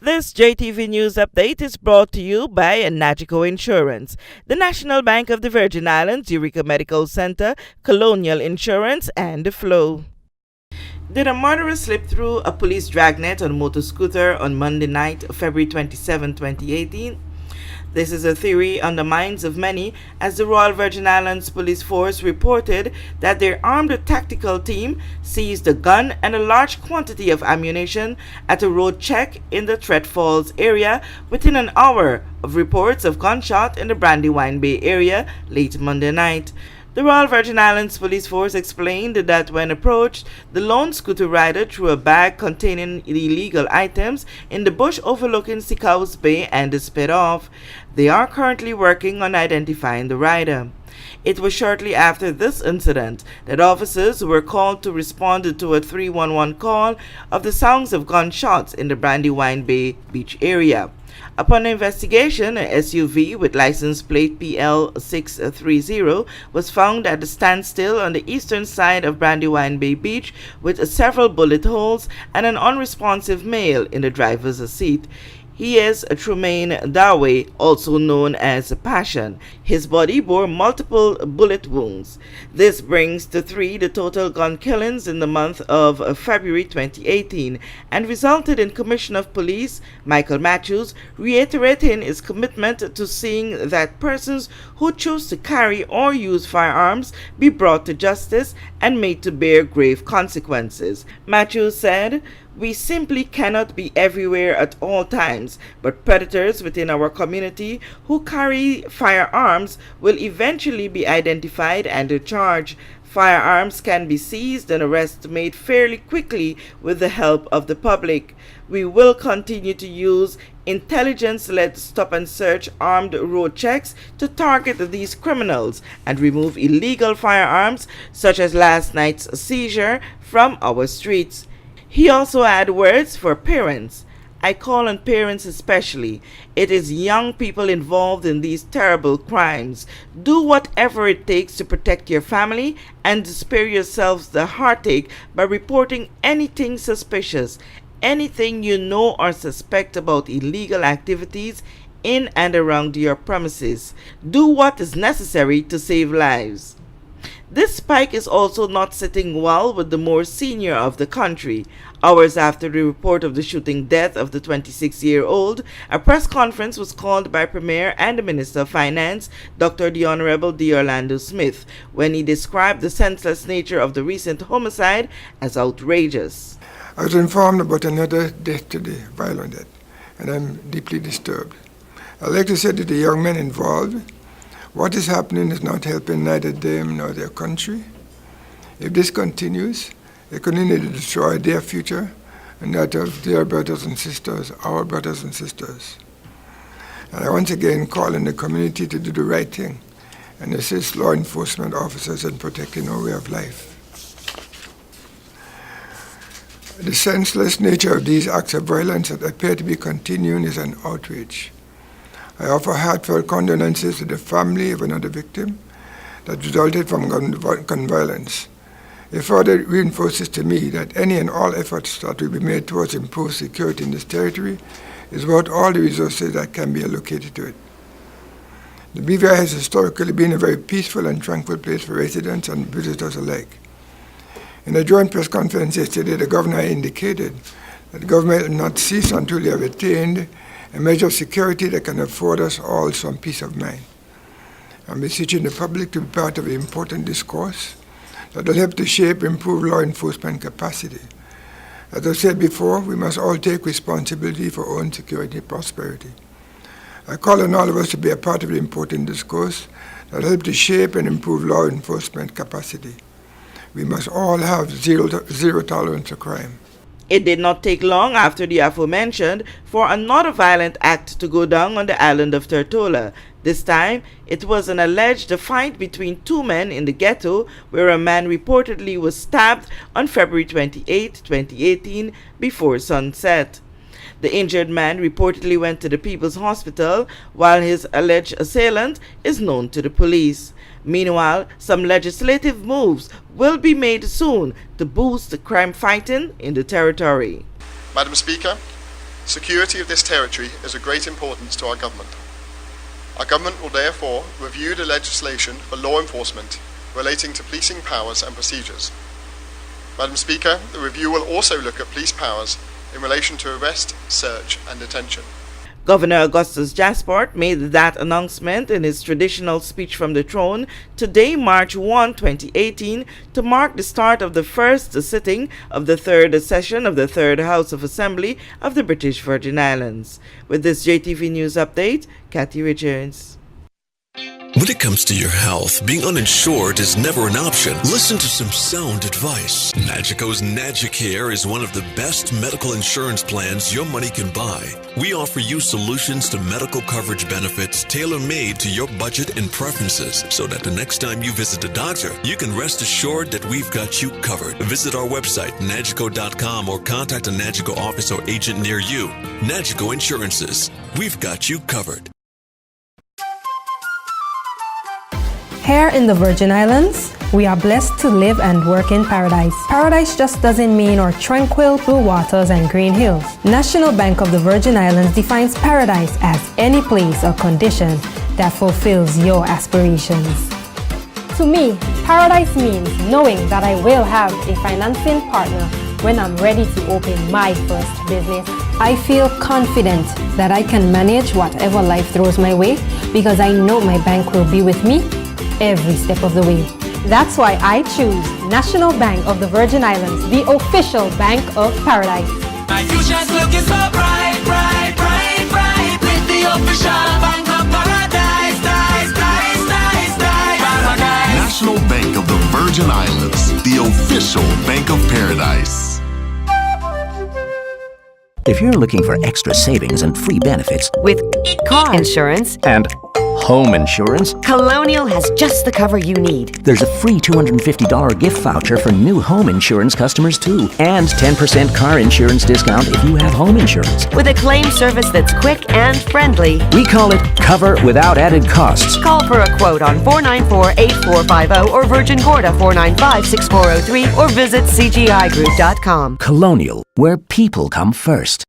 This JTV News update is brought to you by Nagico Insurance, the National Bank of the Virgin Islands, Eureka Medical Center, Colonial Insurance, and The Flow. Did a murderer slip through a police dragnet on a motor scooter on Monday night, February 27, 2018? This is a theory on the minds of many, as the Royal Virgin Islands Police Force reported that their armed tactical team seized a gun and a large quantity of ammunition at a road check in the Threat Falls area within an hour of reports of gunshot in the Brandywine Bay area late Monday night. The Royal Virgin Islands Police Force explained that when approached, the lone scooter rider threw a bag containing illegal items in the bush overlooking Seacoast Bay and sped off. They are currently working on identifying the rider. It was shortly after this incident that officers were called to respond to a 311 call of the sounds of gunshots in the Brandywine Bay beach area. Upon investigation, an SUV with license plate PL630 was found at a standstill on the eastern side of Brandywine Bay Beach with several bullet holes and an unresponsive male in the driver's seat. He is Trumaine Darway, also known as Passion. His body bore multiple bullet wounds. This brings to 3 the total gun killings in the month of February 2018 and resulted in Commissioner of Police Michael Matthews reiterating his commitment to seeing that persons who choose to carry or use firearms be brought to justice and made to bear grave consequences. Matthews said, "We simply cannot be everywhere at all times, but predators within our community who carry firearms will eventually be identified and charged. Firearms can be seized and arrests made fairly quickly with the help of the public. We will continue to use intelligence-led stop and search armed road checks to target these criminals and remove illegal firearms such as last night's seizure from our streets." He also had words for parents. "I call on parents especially. It is young people involved in these terrible crimes. Do whatever it takes to protect your family and spare yourselves the heartache by reporting anything suspicious, anything you know or suspect about illegal activities in and around your premises. Do what is necessary to save lives." This spike is also not sitting well with the more senior of the country. Hours after the report of the shooting death of the 26-year-old, a press conference was called by Premier and the Minister of Finance, Dr. the Honorable D. Orlando Smith, when he described the senseless nature of the recent homicide as outrageous. "I was informed about another death today, violent death, and I'm deeply disturbed. I'd like to say to the young men involved, what is happening is not helping neither them nor their country. If this continues, it can only destroy their future and that of their brothers and sisters, our brothers and sisters. And I once again call on the community to do the right thing and assist law enforcement officers in protecting our way of life. The senseless nature of these acts of violence that appear to be continuing is an outrage. I offer heartfelt condolences to the family of another victim that resulted from gun violence. It further reinforces to me that any and all efforts that will be made towards improved security in this territory is worth all the resources that can be allocated to it. The BVI has historically been a very peaceful and tranquil place for residents and visitors alike. In a joint press conference yesterday, the governor indicated that the government will not cease until they have attained a measure of security that can afford us all some peace of mind. I'm beseeching the public to be part of the important discourse that will help to shape improved law enforcement capacity. As I said before, we must all take responsibility for our own security and prosperity. I call on all of us to be a part of the important discourse that will help to shape and improve law enforcement capacity. We must all have zero tolerance for crime. It did not take long after the aforementioned for another violent act to go down on the island of Tortola. This time, it was an alleged fight between two men in the ghetto where a man reportedly was stabbed on February 28, 2018 before sunset. The injured man reportedly went to the People's Hospital while his alleged assailant is known to the police. Meanwhile, some legislative moves will be made soon to boost the crime fighting in the territory. Madam Speaker, Security of this territory is of great importance to our government. Our government will therefore review the legislation for law enforcement relating to policing powers and procedures. Madam Speaker, the review will also look at police powers in relation to arrest, search and detention. Governor Augustus Jasport made that announcement in his traditional speech from the throne today, March 1, 2018, to mark the start of the first sitting of the third session of the Third House of Assembly of the British Virgin Islands. With this JTV News update, Kathy Richards. When it comes to your health, being uninsured is never an option. Listen to some sound advice. Nagico's Nagicare is one of the best medical insurance plans your money can buy. We offer you solutions to medical coverage benefits tailor-made to your budget and preferences, so that the next time you visit a doctor, you can rest assured that we've got you covered. Visit our website, nagico.com, or contact a Nagico office or agent near you. Nagico Insurances. We've got you covered. Here in the Virgin Islands, we are blessed to live and work in paradise. Paradise just doesn't mean our tranquil blue waters and green hills. National Bank of the Virgin Islands defines paradise as any place or condition that fulfills your aspirations. To me, paradise means knowing that I will have a financing partner when I'm ready to open my first business. I feel confident that I can manage whatever life throws my way because I know my bank will be with me every step of the way. That's why I choose National Bank of the Virgin Islands, the official bank of paradise. My future's looking so bright, bright, bright, bright, with the official bank of paradise, dice, dice, dice, dice, paradise. National Bank of the Virgin Islands, the official bank of paradise. If you're looking for extra savings and free benefits with car insurance and home insurance, Colonial has just the cover you need. there's a free $250 gift voucher for new home insurance customers too, and 10% car insurance discount if you have home insurance. With a claim service that's quick and friendly. We call it Cover Without Added Costs. Call for a quote on 494-8450 or Virgin Gorda 495-6403 or visit cgigroup.com. Colonial, where people come first.